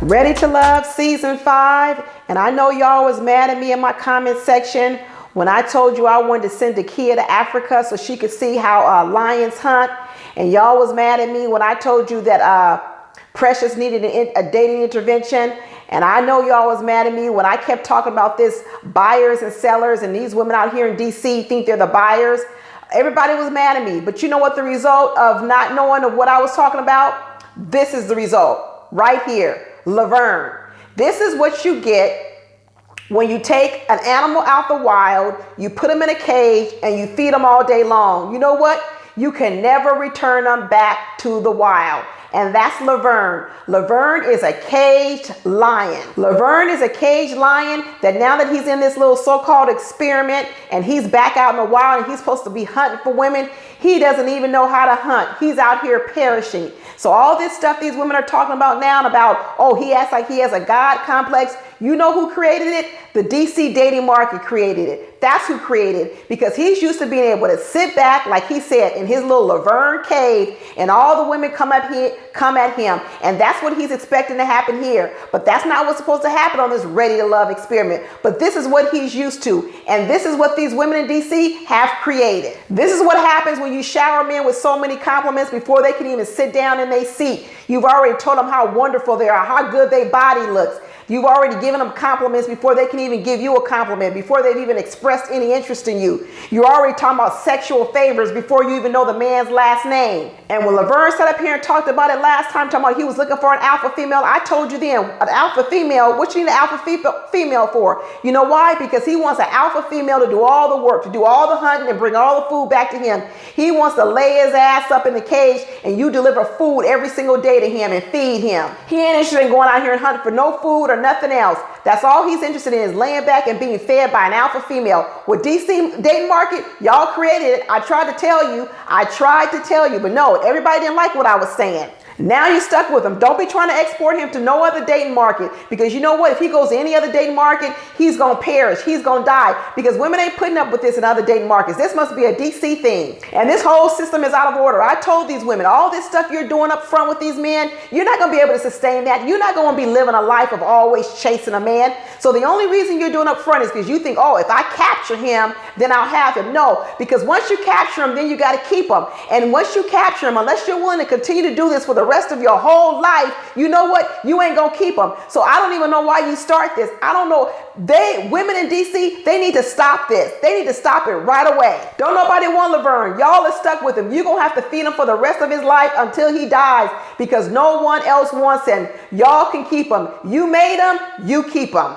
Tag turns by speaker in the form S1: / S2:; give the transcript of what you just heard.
S1: Ready to Love season 5. And I know y'all was mad at me in my comment section when I told you I wanted to send Dakia to Africa so she could see how lions hunt. And y'all was mad at me when I told you that Precious needed a dating intervention. And I know y'all was mad at me when I kept talking about this buyers and sellers, and these women out here in DC think they're the buyers. Everybody was mad at me. But you know what the result of not knowing of what I was talking about? This is the result right here. Laverne. This is what you get when you take an animal out the wild, you put them in a cage, and you feed them all day long. You know what? You can never return them back to the wild. And that's Laverne. Laverne is a caged lion. Laverne is a caged lion that now that he's in this little so-called experiment and he's back out in the wild and he's supposed to be hunting for women, he doesn't even know how to hunt. He's out here perishing. So all this stuff these women are talking about now about, oh, he acts like he has a God complex. You know who created it? The DC dating market created it. That's who created it, because he's used to being able to sit back, like he said, in his little Laverne cave, and all the women come at him. And that's what he's expecting to happen here. But that's not what's supposed to happen on this Ready to Love experiment. But this is what he's used to. And this is what these women in DC have created. This is what happens when you shower men with so many compliments before they can even sit down in their seat. You've already told them how wonderful they are, how good their body looks. You've already given them compliments before they can even give you a compliment, before they've even expressed any interest in you. You're already talking about sexual favors before you even know the man's last name. And when Laverne sat up here and talked about it last time, talking about he was looking for an alpha female, I told you then, an alpha female, what you need an alpha female for? You know why? Because he wants an alpha female to do all the work, to do all the hunting and bring all the food back to him. He wants to lay his ass up in the cage and you deliver food every single day to him and feed him. He ain't interested in going out here and hunting for no food or nothing else. That's all he's interested in, is laying back and being fed by an alpha female. With DC dating market, y'all created it. I tried to tell you, but no, everybody didn't like what I was saying. Now you're stuck with him. Don't be trying to export him to no other dating market, because you know what? If he goes to any other dating market, he's going to perish. He's going to die, because women ain't putting up with this in other dating markets. This must be a DC thing. And this whole system is out of order. I told these women, all this stuff you're doing up front with these men, you're not going to be able to sustain that. You're not going to be living a life of always chasing a man. So the only reason you're doing up front is because you think, oh, if I capture him, then I'll have him. No, because once you capture him, then you got to keep him. And once you capture him, unless you're willing to continue to do this for the rest of your whole life, you know what? You ain't gonna keep them. So I don't even know why you start this. I don't know. Women in DC, they need to stop this. They need to stop it right away. Don't nobody want Laverne. Y'all are stuck with him. You're gonna have to feed him for the rest of his life until he dies, because no one else wants him. Y'all can keep him. You made him, you keep him.